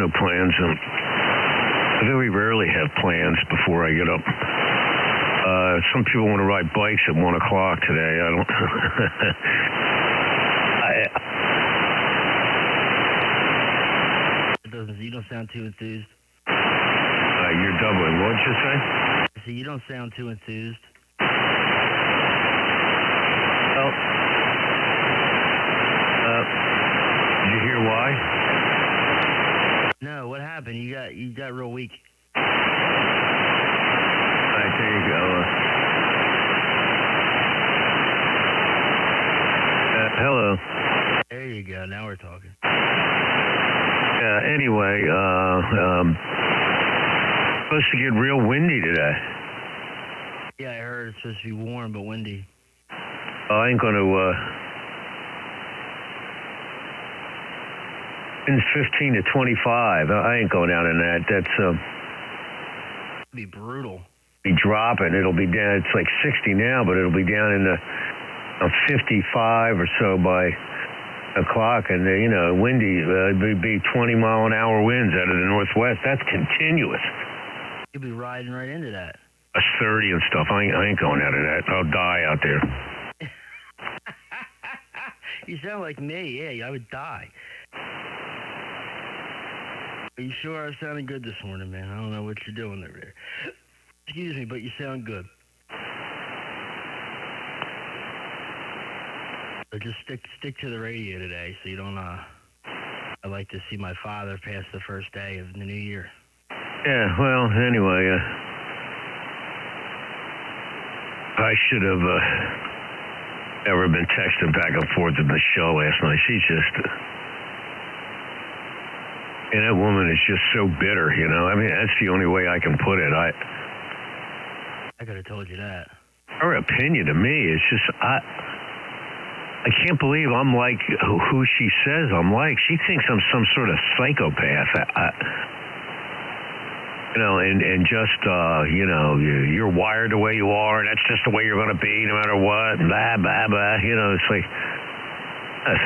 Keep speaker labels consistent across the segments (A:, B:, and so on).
A: no plans. I very rarely have plans before I get up. Some people want to ride bikes at 1 o'clock today. I don't.
B: You don't sound too enthused.
A: You're doubling. What'd you say?
B: So you don't sound too enthused.
A: Well, did you hear why?
B: No, what happened? You got real weak.
A: All right, there you go. Hello.
B: There you go. Now we're talking.
A: Anyway, supposed to get real windy today.
B: Yeah, I heard it's supposed to be warm but windy.
A: I ain't going to... It's 15 to 25. I ain't going down in that. That's...
B: It'll be brutal.
A: Be dropping. It'll be down. It's like 60 now, but it'll be down in the 55 or so by o'clock, and windy. It'd be 20-mile-an-hour winds out of the northwest. That's continuous.
B: You'll be riding right into that.
A: That's 30 and stuff. I ain't going out of that. I'll die out there.
B: You sound like me. Yeah, I would die. Are you sure I'm sounding good this morning, man? I don't know what you're doing over there. Excuse me, but you sound good. But just stick to the radio today, so you don't. I'd like to see my father pass the first day of the new year.
A: Yeah. Well, anyway, I should have never been texting back and forth to Michelle last night. She's just. And that woman is just so bitter, I mean, that's the only way I can put it. I
B: could have told you that.
A: Her opinion to me is just, I can't believe I'm like who she says I'm like. She thinks I'm some sort of psychopath. And just, you're wired the way you are, and that's just the way you're going to be no matter what, and blah, blah, blah. It's like,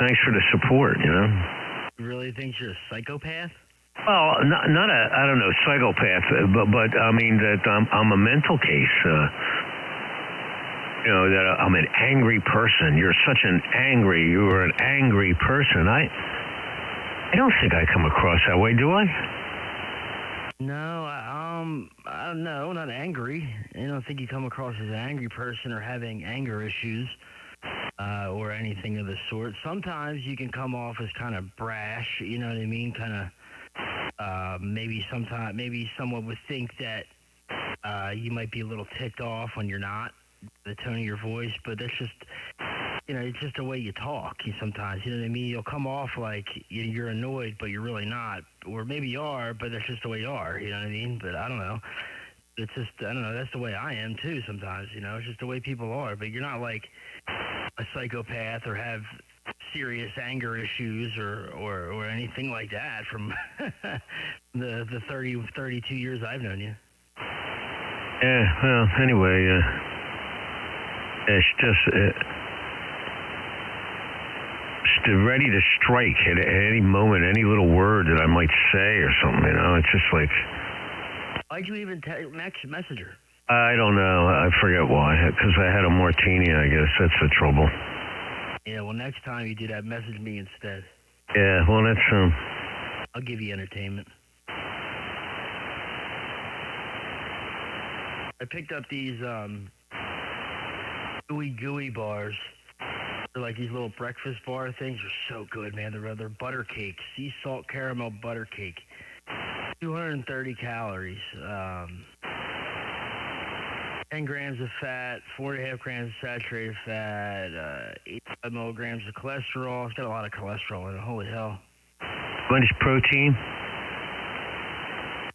A: thanks for the support,
B: You really think you're a psychopath?
A: Well, not a, I don't know, psychopath, but I mean that I'm a mental case. That I'm an angry person. You're an angry person. I don't think I come across that way, do I?
B: No, no, not angry. I don't think you come across as an angry person or having anger issues. Or anything of the sort. Sometimes you can come off as kind of brash, you know what I mean? Kind of, maybe someone would think that you might be a little ticked off when you're not, the tone of your voice, but that's just, it's just the way you talk sometimes, you know what I mean? You'll come off like you're annoyed, but you're really not. Or maybe you are, but that's just the way you are, you know what I mean? But I don't know. It's just, I don't know, that's the way I am too sometimes, it's just the way people are, but you're not like a psychopath or have serious anger issues or anything like that from the 32 years I've known you.
A: Yeah, well, anyway, it's just ready to strike at any moment, any little word that I might say or something, it's just like...
B: Why'd you even message her?
A: I don't know. I forget why. Because I had a martini, I guess. That's the trouble.
B: Yeah, well, next time you do that, message me instead.
A: Yeah, well, that's...
B: I'll give you entertainment. I picked up these gooey bars. They're like these little breakfast bar things. They're so good, man. They're butter cake. Sea salt caramel butter cake. 230 calories. 10 grams of fat, 4.5 grams of saturated fat, 85 milligrams of cholesterol. It's got a lot of cholesterol in it. Holy hell.
A: How much protein?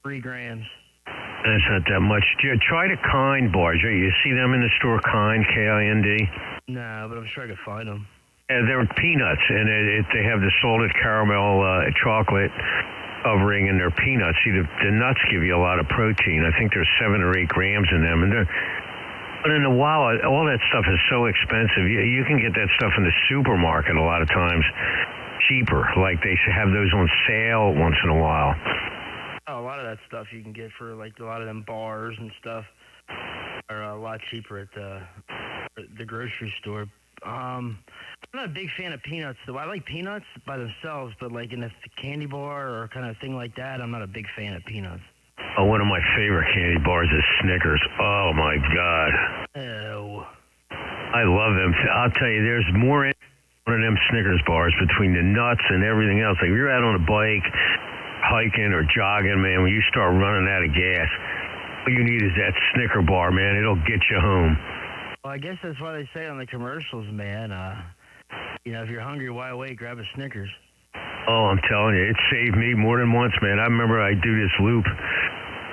B: 3 grams.
A: That's not that much. Try the Kind bars. You see them in the store, Kind, K-I-N-D?
B: No, but I'm sure I could find them.
A: Yeah, they're peanuts, and they have the salted caramel chocolate covering, and they're peanuts. See, the nuts give you a lot of protein. I think there's 7 or 8 grams in them. But in a while, all that stuff is so expensive. You can get that stuff in the supermarket a lot of times. cheaper. Like they should have those on sale once in a while.
B: Oh, a lot of that stuff you can get for like a lot of them bars and stuff are a lot cheaper at the grocery store. I'm not a big fan of peanuts, though. I like peanuts by themselves, but like in a candy bar or kind of thing like that, I'm not a big fan of peanuts.
A: Oh, one of my favorite candy bars is Snickers. Oh, my God.
B: Ew.
A: I love them. I'll tell you, there's more in one of them Snickers bars between the nuts and everything else. Like, if you're out on a bike, hiking or jogging, man, when you start running out of gas, all you need is that Snicker bar, man. It'll get you home.
B: Well, I guess that's why they say on the commercials, man, you know, if you're hungry, why wait? Grab a Snickers.
A: Oh, I'm telling you, it saved me more than once, man. I remember I do this loop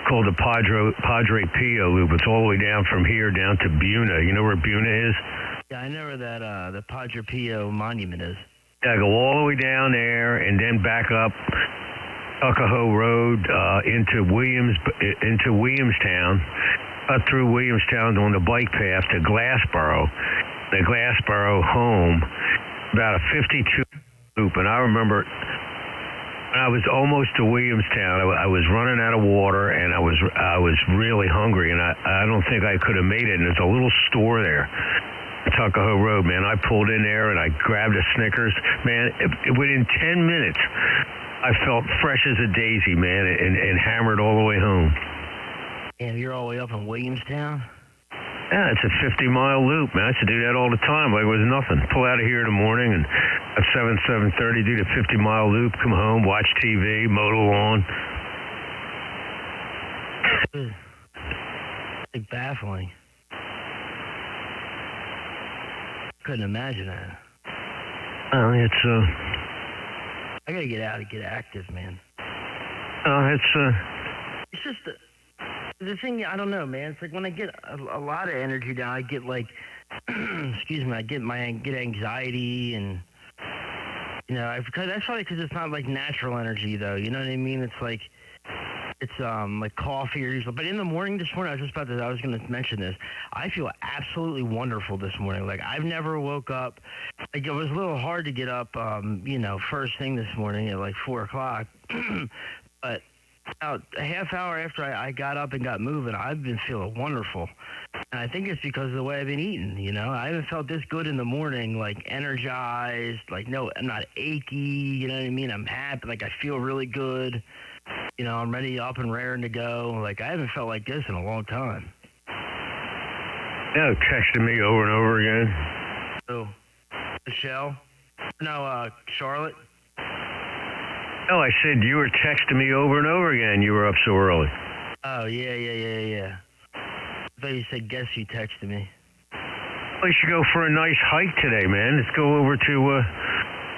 A: called the Padre Pio loop. It's all the way down from here down to Buna. You know where Buna is?
B: Yeah, I know where that the Padre Pio monument is.
A: Yeah, I go all the way down there and then back up Tuckahoe Road into Williamstown, cut through Williamstown on the bike path to Glassboro. The Glassboro home, about a 52 loop, and I remember when I was almost to Williamstown, I was running out of water, and I was really hungry, and I don't think I could have made it. And there's a little store there, Tuckahoe Road, man. I pulled in there and I grabbed a Snickers, man. Within 10 minutes, I felt fresh as a daisy, man, and hammered all the way home.
B: And you're all the way up in Williamstown?
A: Yeah, it's a 50-mile loop, man. I used to do that all the time like it was nothing. Pull out of here in the morning and at 7:30, do the 50-mile loop, come home, watch TV, mow the lawn.
B: It's baffling. Couldn't imagine that.
A: Oh,
B: I gotta get out and get active, man.
A: It's
B: just the thing. I don't know, man. It's like when I get a lot of energy down, I get like, excuse me, I get anxiety, and you know, that's probably because it's not like natural energy, though. You know what I mean? It's like like coffee or usual. But in the morning this morning, I was going to mention this. I feel absolutely wonderful this morning. Like I've never woke up. Like it was a little hard to get up, you know, first thing this morning at like 4 o'clock. But about a half hour after I got up and got moving, I've been feeling wonderful. And I think it's because of the way I've been eating, you know. I haven't felt this good in the morning, like energized, like no, I'm not achy, you know what I mean? I'm happy, like I feel really good. You know, I'm ready, up and raring to go. Like I haven't felt like this in a long time.
A: Yeah, texting me over and over again.
B: Oh, Michelle? No, Charlotte?
A: No, I said you were texting me over and over again. You were up so early.
B: Oh, yeah. I thought you said, guess you texted me.
A: We should go for a nice hike today, man. Let's go over to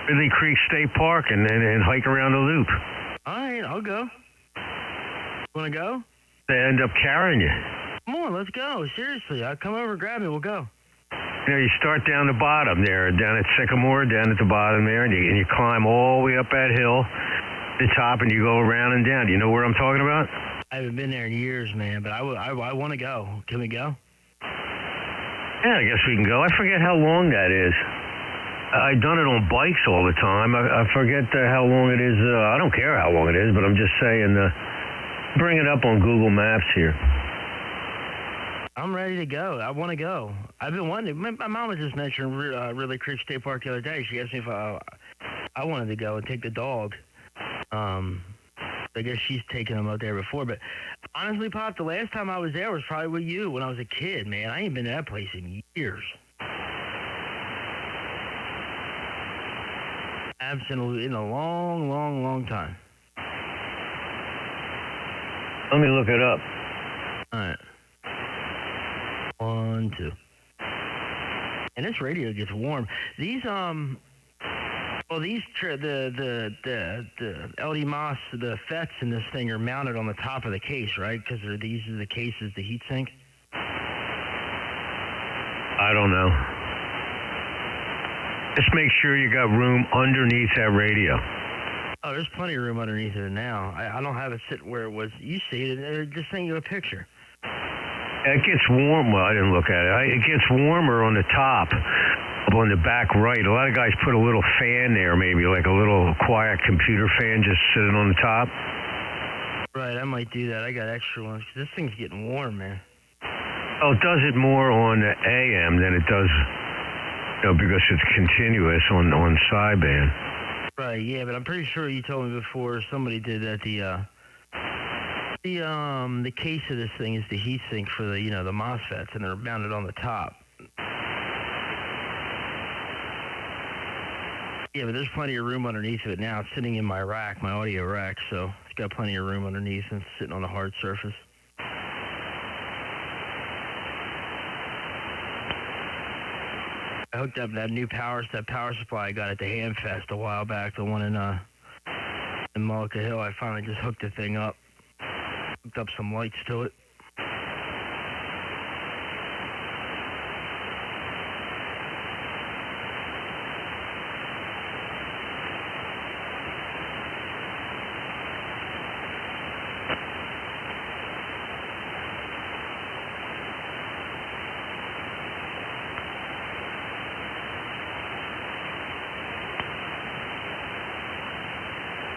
A: Ridley Creek State Park and hike around the loop.
B: All right, I'll go. Want to go?
A: They end up carrying you.
B: Come on, let's go. Seriously, I'll come over and grab me. We'll go.
A: You know, you start down the bottom there, down at Sycamore, down at the bottom there, and you climb all the way up that hill, the top, and you go around and down. Do you know where I'm talking about?
B: I haven't been there in years, man, but I want to go. Can we go?
A: Yeah, I guess we can go. I forget how long that is. I've done it on bikes all the time. I forget how long it is. I don't care how long it is, but I'm just saying, bring it up on Google Maps here.
B: I'm ready to go. I want to go. I've been wanting to. My mom was just mentioning Ridley Creek State Park the other day. She asked me if I wanted to go and take the dog. I guess she's taken him out there before. But honestly, Pop, the last time I was there was probably with you when I was a kid, man. I ain't been to that place in years. Absolutely, in a long, long, long time.
A: Let me look it up.
B: All right. 1, 2. And this radio gets warm. These the LD Moss, the FETs in this thing are mounted on the top of the case, right? Because these are the cases, the heat sink.
A: I don't know. Just make sure you got room underneath that radio.
B: Oh, there's plenty of room underneath it now. I don't have it sit where it was. You see it. They're just sending you a picture.
A: It gets warm. Well, I didn't look at it. It gets warmer on the top Up on the back right, a lot of guys put a little fan there, maybe like a little quiet computer fan just sitting on the top.
B: Right, I might do that. I got extra ones. This thing's getting warm, man.
A: Oh, it does it more on the AM than it does, because it's continuous on sideband.
B: Right, yeah, but I'm pretty sure you told me before somebody did that the case of this thing is the heat sink for the, the MOSFETs, and they're mounted on the top. Yeah, but there's plenty of room underneath of it now. It's sitting in my rack, my audio rack, so it's got plenty of room underneath and it's sitting on a hard surface. I hooked up that new power supply I got at the Hamfest a while back, the one in Mullica Hill. I finally just hooked the thing up. Hooked up some lights to it.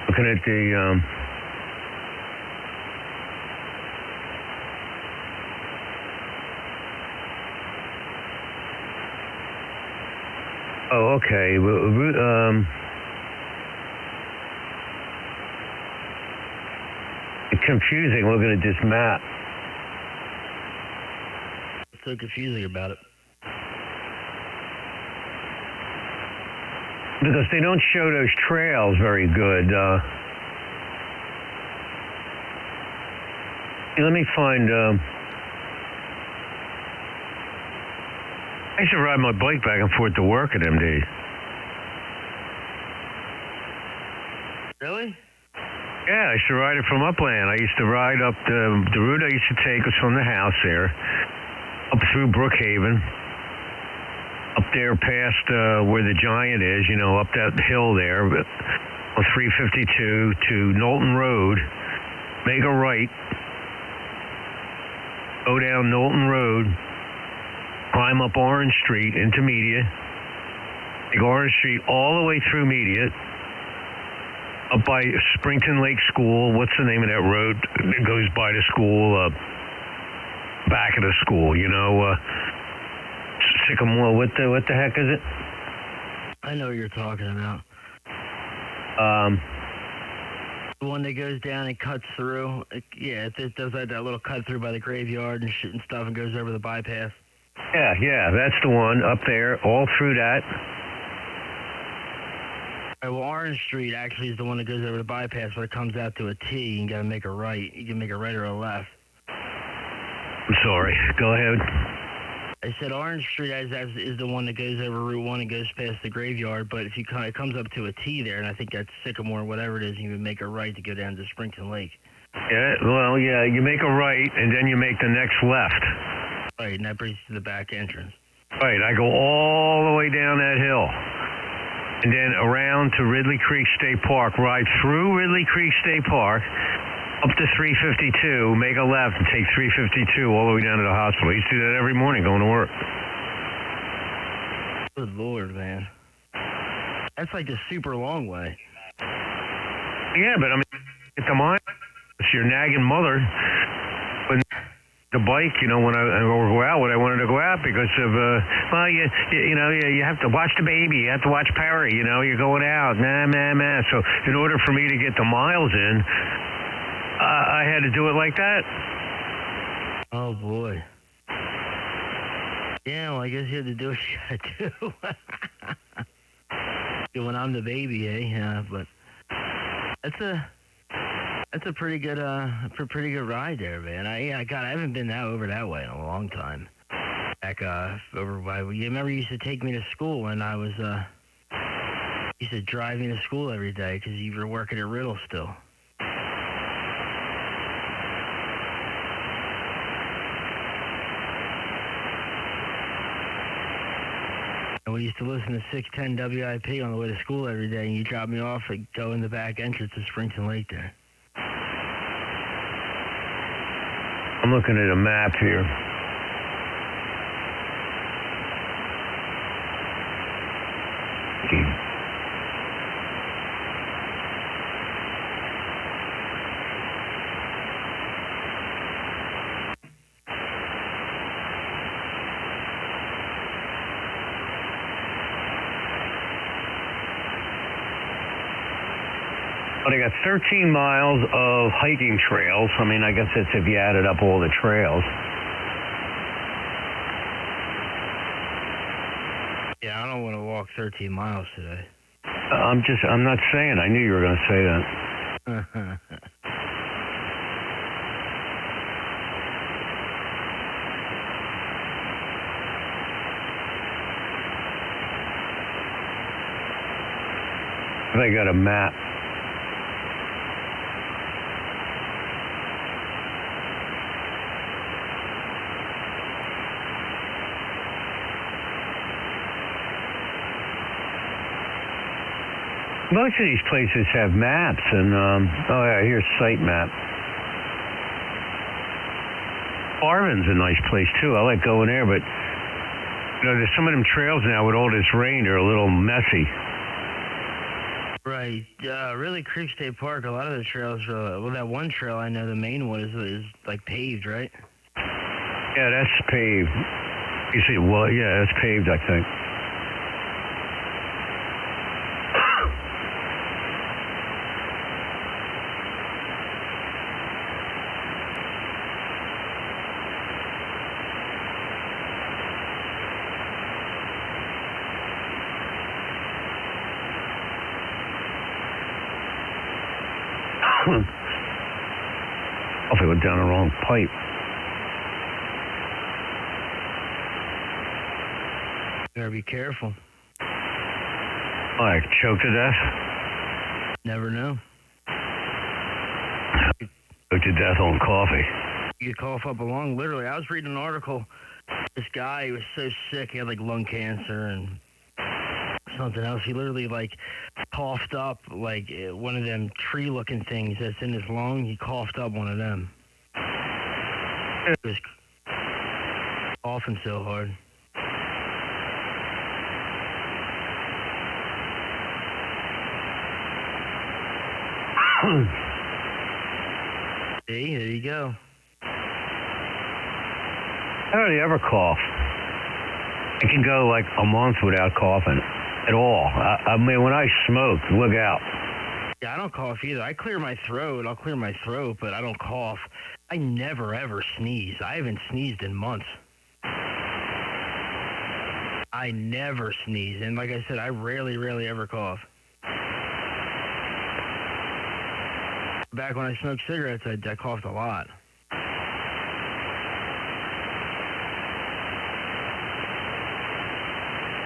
A: Looking at the oh, okay. It's confusing looking at this map.
B: What's so confusing about it?
A: Because they don't show those trails very good. Let me find. I used to ride my bike back and forth to work at them days.
B: Really?
A: Yeah, I used to ride it from Upland. I used to ride up the route I used to take was from the house there, up through Brookhaven, up there past where the Giant is, up that hill there, on 352 to Knowlton Road, make a right, go down Knowlton Road, climb up Orange Street into Media, take Orange Street all the way through Media, up by Springton Lake School. What's the name of that road that goes by the school, back of the school, Sycamore, what the heck is it?
B: I know what you're talking about. The one that goes down and cuts through. It does that little cut through by the graveyard and shit and stuff and goes over the bypass.
A: Yeah, that's the one up there, all through that.
B: All right, well, Orange Street actually is the one that goes over the bypass, but it comes out to a T. You got to make a right. You can make a right or a left.
A: I'm sorry. Go ahead.
B: I said Orange Street is the one that goes over Route 1 and goes past the graveyard, but if it comes up to a T there, and I think that's Sycamore, whatever it is, you can make a right to go down to Springton Lake.
A: Yeah, well, yeah, you make a right, and then you make the next left.
B: Right, and that brings you to the back entrance.
A: Right, I go all the way down that hill, and then around to Ridley Creek State Park, ride through Ridley Creek State Park, up to 352, make a left, and take 352 all the way down to the hospital. I used to do that every morning going to work.
B: Good Lord, man. That's like a super long way.
A: Yeah, but I mean, it's a mind. It's your nagging mother. When the bike, when I go out, when I wanted to go out because of, you have to watch the baby. You have to watch Perry. You're going out. Nah. So in order for me to get the miles in, I had to do it like that.
B: Oh, boy. Yeah, well, I guess you had to do what you had to do. When I'm the baby, eh? Yeah, but that's a pretty good ride there, man. I haven't been over that way in a long time. Back over by, you remember you used to take me to school when I was used to drive me to school every day because you were working at Riddle still. And we used to listen to 610 WIP on the way to school every day, and you drop me off and go in the back entrance to Springton Lake there.
A: I'm looking at a map here. hiking. But I got 13 miles of hiking trails. I mean, I guess that's if you added up all the trails.
B: Yeah, I don't want to walk 13 miles today.
A: I'm not saying. I knew you were going to say that. They got a map. Most of these places have maps, and oh yeah, here's site map. Farming's a nice place too. I like going there, but you know, there's some of them trails now with all this rain. They're a little messy.
B: Right. Really, Creek State Park. A lot of the trails. Well, that one trail I know, the main one is like paved, right?
A: Yeah, that's paved. You see, well, yeah, that's paved, I think. If it went down the wrong pipe.
B: You gotta be careful.
A: Like choked to death?
B: Never know.
A: Choked to death on coffee.
B: You cough up a lung. Literally, I was reading an article. This guy, he was so sick. He had like lung cancer and something else. He literally like coughed up like one of them tree-looking things that's in his lung. He coughed up one of them. He was coughing so hard. See, there you go.
A: I hardly ever cough. I can go like a month without coughing at all. I mean, when I smoke, look out.
B: Yeah, I don't cough either. I clear my throat. I'll clear my throat, but I don't cough. I never, ever sneeze. I haven't sneezed in months. I never sneeze. And like I said, I rarely, ever cough. Back when I smoked cigarettes, I coughed a lot.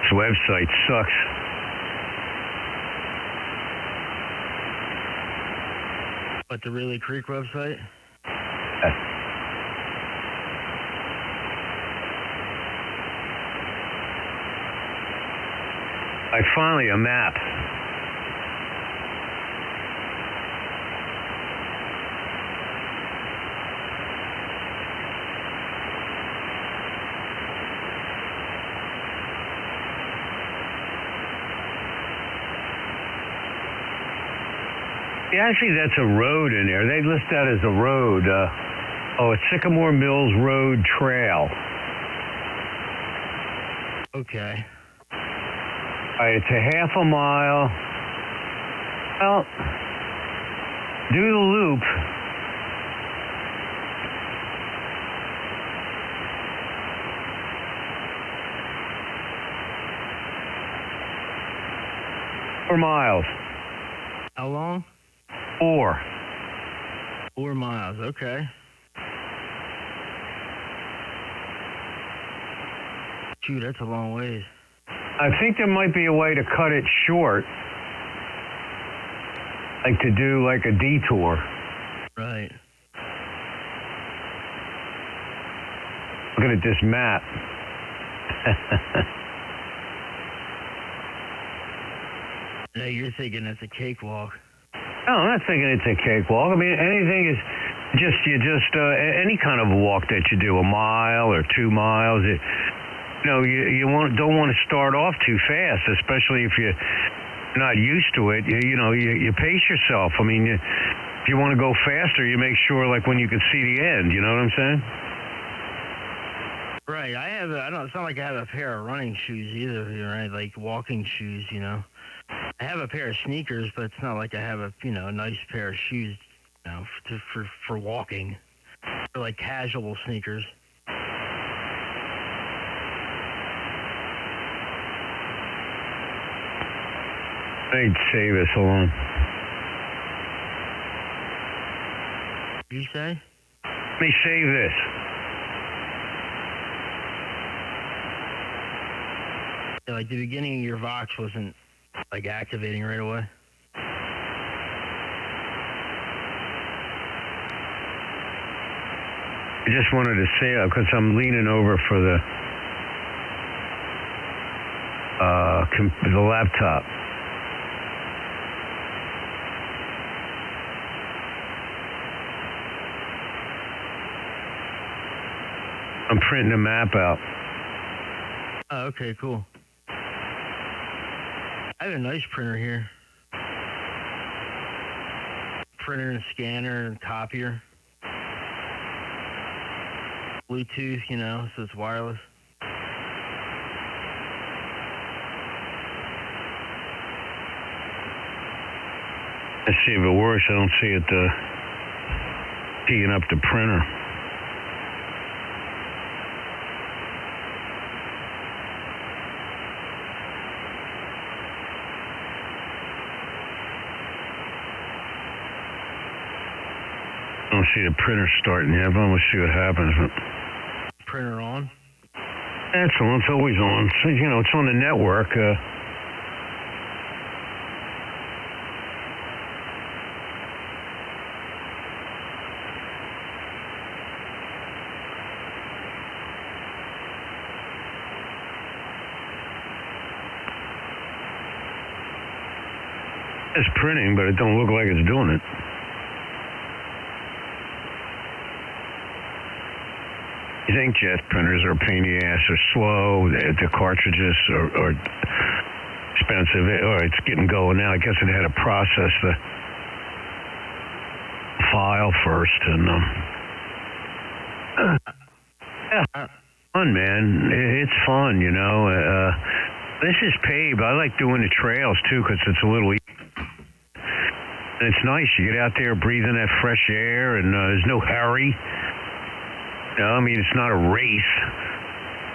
A: This website sucks.
B: What, the Really Creek website?
A: Finally, a map. Yeah, actually, that's a road in there. They list that as a road. It's Sycamore Mills Road Trail.
B: Okay.
A: All right, it's a half a mile. Well, do the loop. Four miles.
B: How long?
A: 4.
B: 4 miles, okay. Shoot, that's a long ways.
A: I think there might be a way to cut it short. Like to do like a detour.
B: Right.
A: Looking at this map.
B: No, you're thinking that's a cakewalk.
A: No, I'm not thinking it's a cakewalk. I mean, anything is any kind of walk that you do, a mile or 2 miles. don't want to start off too fast, especially if you're not used to it. You pace yourself. I mean, if you want to go faster, you make sure like when you can see the end. You know what I'm saying?
B: Right. It's not like I have a pair of running shoes either, right? Like walking shoes, I have a pair of sneakers, but it's not like I have a nice pair of shoes, for walking. They're like casual sneakers.
A: I'd save this. Hold on.
B: What did you say?
A: Let me save this.
B: Yeah, like the beginning of your Vox wasn't like activating right away.
A: I just wanted to say it because I'm leaning over for the laptop. I'm printing a map out.
B: Oh, okay, cool. I have a nice printer here. Printer and scanner and copier. Bluetooth, so it's wireless.
A: Let's see if it works. I don't see it keying up the printer. I don't see the printer starting yet, but we'll see what happens.
B: Printer on?
A: Excellent. It's always on. So, it's on the network. It's printing, but it don't look like it's doing it. Inkjet printers are a pain in the ass. They're slow. The cartridges are expensive. It's getting going now. I guess it had to process the file first. And fun, man. It's fun, This is paved. I like doing the trails, too, because it's a little easy. And it's nice. You get out there breathing that fresh air, and there's no hurry. It's not a race.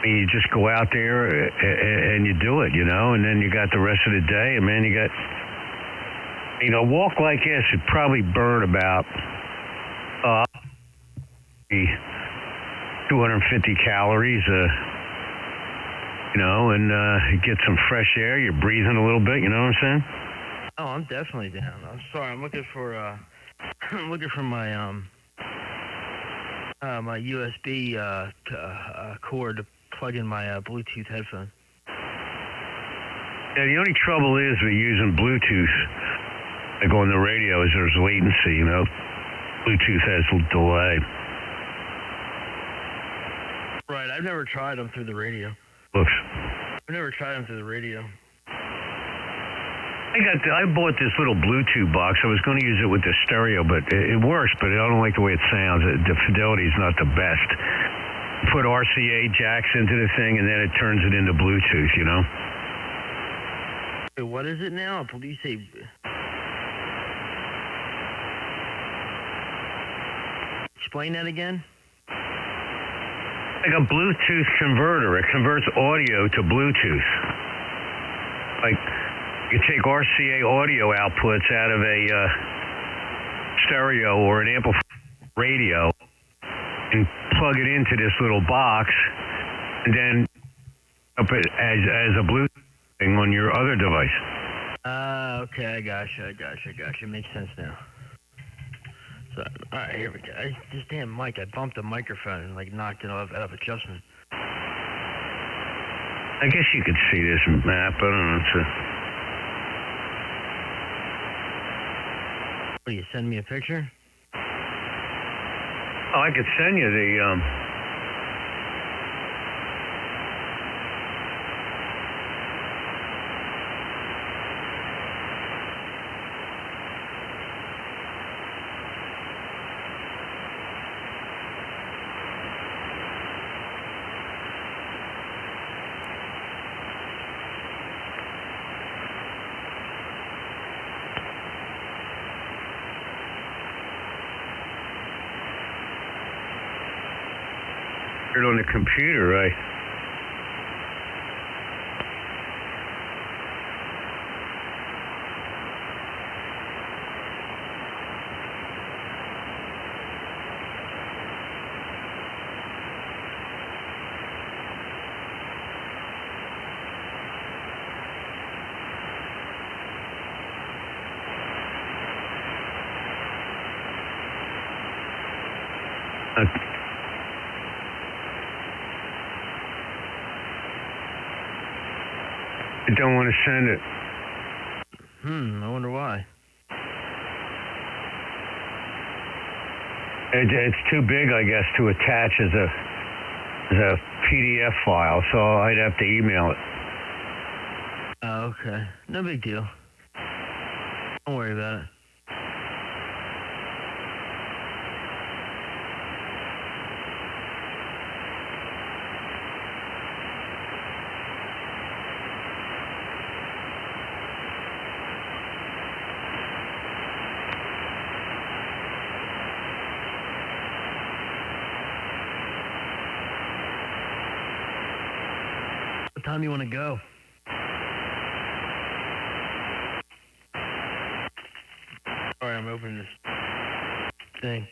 A: You just go out there and you do it, and then you got the rest of the day, and man, you got, a walk like this would probably burn about 250 calories, and you get some fresh air, you're breathing a little bit, you know what I'm saying?
B: Oh, I'm definitely down. I'm sorry, I'm looking for my my USB cord to plug in my Bluetooth headphone.
A: Yeah, the only trouble is with using Bluetooth, like on the radio, is there's latency, Bluetooth has a delay.
B: Right, I've never tried them through the radio.
A: Looks.
B: I've never tried them through the radio.
A: I bought this little Bluetooth box. I was going to use it with the stereo, but it works, but I don't like the way it sounds. The fidelity is not the best. Put RCA jacks into the thing, and then it turns it into Bluetooth,
B: Hey, what is it now? You say... Explain that again?
A: Like a Bluetooth converter. It converts audio to Bluetooth. Like... You take RCA audio outputs out of a stereo or an amplifier radio and plug it into this little box, and then up it as a Bluetooth thing on your other device.
B: Okay, I gotcha. Makes sense now. So, all right, here we go. This damn mic, I bumped the microphone and knocked it out of adjustment.
A: I guess you could see this map. I don't know.
B: What, you send me a picture?
A: Oh, I could send you the It on the computer, right? I don't want to send it.
B: I wonder why.
A: It's too big, I guess, to attach as a PDF file, so I'd have to email it.
B: Oh, okay. No big deal. Don't worry about it. What time you want to go? Sorry, I'm opening this thing.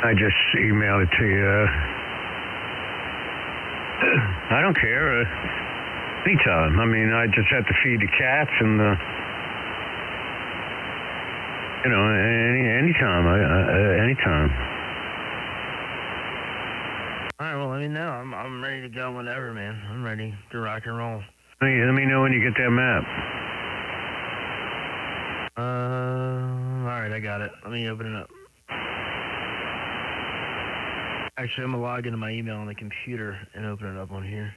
A: I just emailed it to you. I don't care. Anytime. I mean, I just have to feed the cats and, anytime. Anytime.
B: All right, well, let me know. I'm ready to go whenever, man. I'm ready to rock and roll.
A: Let me know when you get that map.
B: All right, I got it. Let me open it up. Actually, I'm going to log into my email on the computer and open it up on here.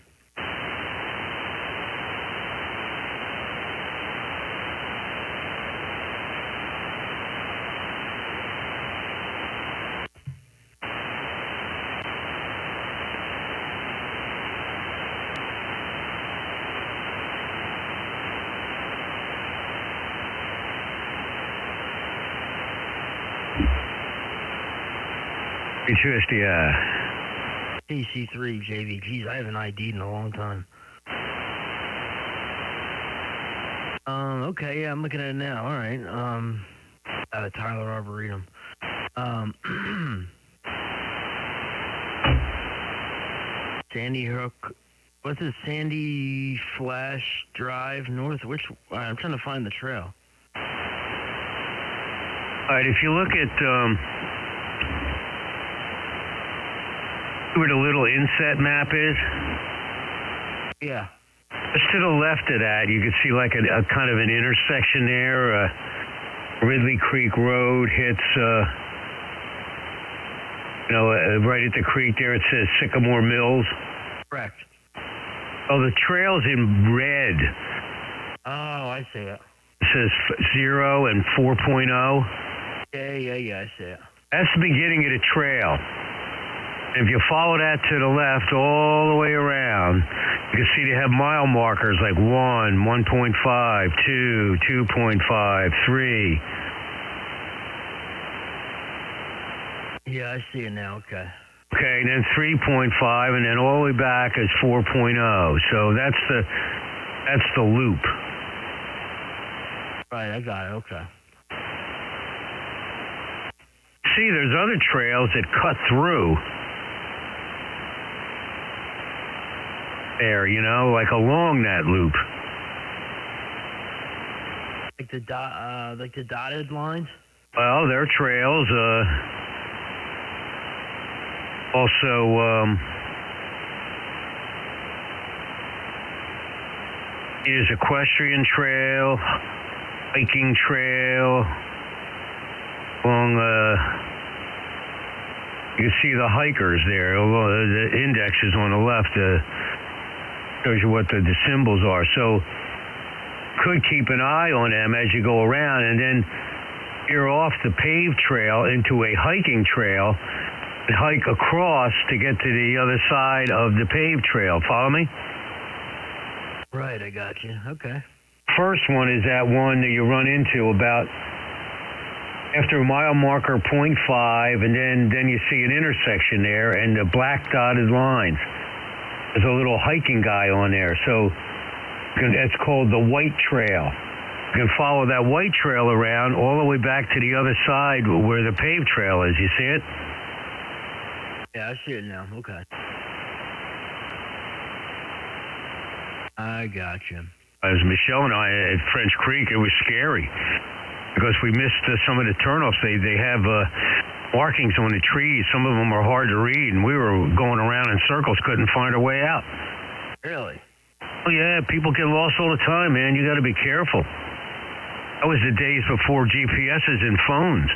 A: W2SDR.
B: KC3JVE. Geez, I haven't ID'd in a long time. Okay, yeah, I'm looking at it now. All right. Tyler Arboretum. Sandy Hook. What's it? Sandy Flash Drive North? Which? I'm trying to find the trail.
A: All right, if you look at where the little inset map is.
B: Yeah.
A: Just to the left of that, you can see like a kind of an intersection there. Ridley Creek Road hits, right at the creek there. It says Sycamore Mills.
B: Correct.
A: Oh, the trail's in red.
B: Oh, I see it.
A: It says 0 and 4.0.
B: Yeah, I see it.
A: That's the beginning of the trail. If you follow that to the left all the way around, you can see they have mile markers like 1, 1.5, 2, 2.5, 3.
B: Yeah, I see it now. Okay.
A: Okay, and then 3.5, and then all the way back is 4.0. So that's the loop.
B: Right, I got it. Okay.
A: See, there's other trails that cut through there, like along that loop.
B: Like the dotted lines?
A: Well, there are trails. Also, there's equestrian trail, hiking trail, along, you can see the hikers there. The index is on the left, shows you what the symbols are. So, could keep an eye on them as you go around, and then you're off the paved trail into a hiking trail, and hike across to get to the other side of the paved trail. Follow me?
B: Right, I got you. Okay.
A: First one is that one that you run into about after mile marker 0.5, and then you see an intersection there, and the black dotted lines. There's a little hiking guy on there, so it's called the White Trail. You can follow that white trail around all the way back to the other side where the paved trail is. You see it?
B: Yeah, I see it now. Okay. I got you.
A: As Michelle and I at French Creek, it was scary because we missed some of the turnoffs. They have markings on the trees. Some of them are hard to read, and we were going around in circles, couldn't find our way out.
B: Really?
A: Oh, yeah, people get lost all the time, man. You got to be careful. That was the days before GPSs and phones.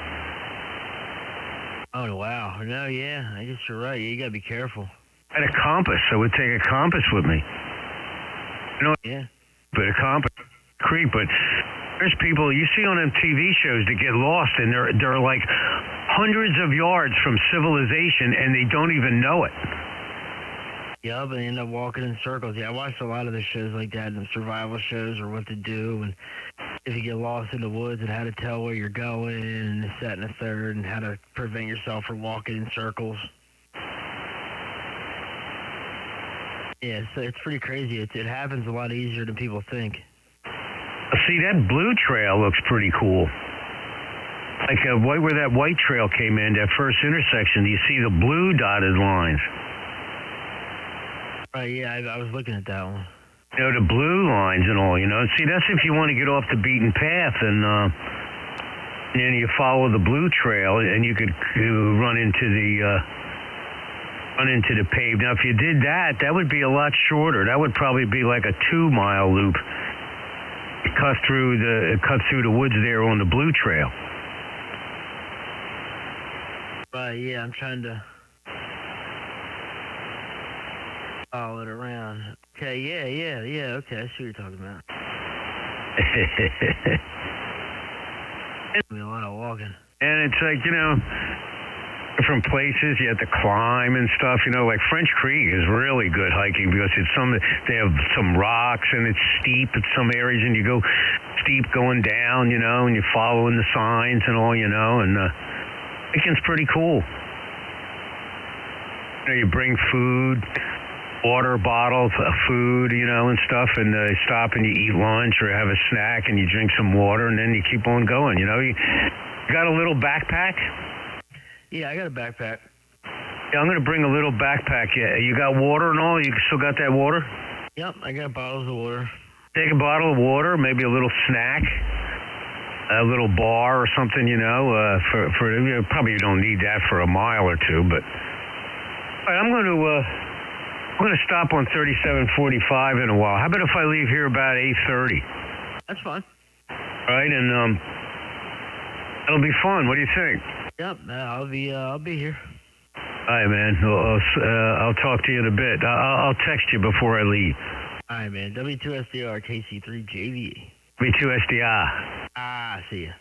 B: Oh, wow. No, yeah, I guess you're right. You got to be careful.
A: I had a compass. I would take a compass with me. You know,
B: yeah.
A: But a compass, creep, but there's people you see on them TV shows that get lost, and they're like hundreds of yards from civilization, and they don't even know it.
B: Yeah, but they end up walking in circles. Yeah, I watched a lot of the shows like that, the survival shows, or what to do, and if you get lost in the woods, and how to tell where you're going, and this, that, and the third, and how to prevent yourself from walking in circles. Yeah, it's pretty crazy. It happens a lot easier than people think.
A: See, that blue trail looks pretty cool. Like right where that white trail came in, that first intersection, you see the blue dotted lines.
B: Right, yeah, I was looking at that one.
A: You know, the blue lines and all, you know. See, that's if you want to get off the beaten path, and then you follow the blue trail, and you could run into the paved. Now, if you did that, that would be a lot shorter. That would probably be like a 2-mile loop. Cut through the woods there on the blue trail.
B: Right, yeah, I'm trying to follow it around. Okay, yeah, okay, I see what you're talking about. It's a lot of walking. And
A: it's like, you know, different places you have to climb and stuff, you know, like French Creek is really good hiking because they have some rocks and it's steep at some areas, and you go steep going down, you know, and you're following the signs and all, you know, and hiking's pretty cool. You know, you bring food, water bottles, food, you know, and stuff, and stop and you eat lunch or have a snack and you drink some water, and then you keep on going, you know. You got a little backpack?
B: Yeah, I got a backpack.
A: Yeah, I'm going to bring a little backpack. Yeah, you got water and all? You still got that water?
B: Yep, I got bottles of water.
A: Take a bottle of water, maybe a little snack, a little bar or something, you know. For you know, probably you don't need that for a mile or two, but all right, I'm going to stop on 3745 in a while. How about if I leave here about 8:30?
B: That's fine.
A: All right, and it'll be fun. What do you think?
B: Yep, I'll be here.
A: All right, man. I'll talk to you in a bit. I'll text you before I leave.
B: All right, man. W2SDR, KC3JVE.
A: W2SDR.
B: See ya.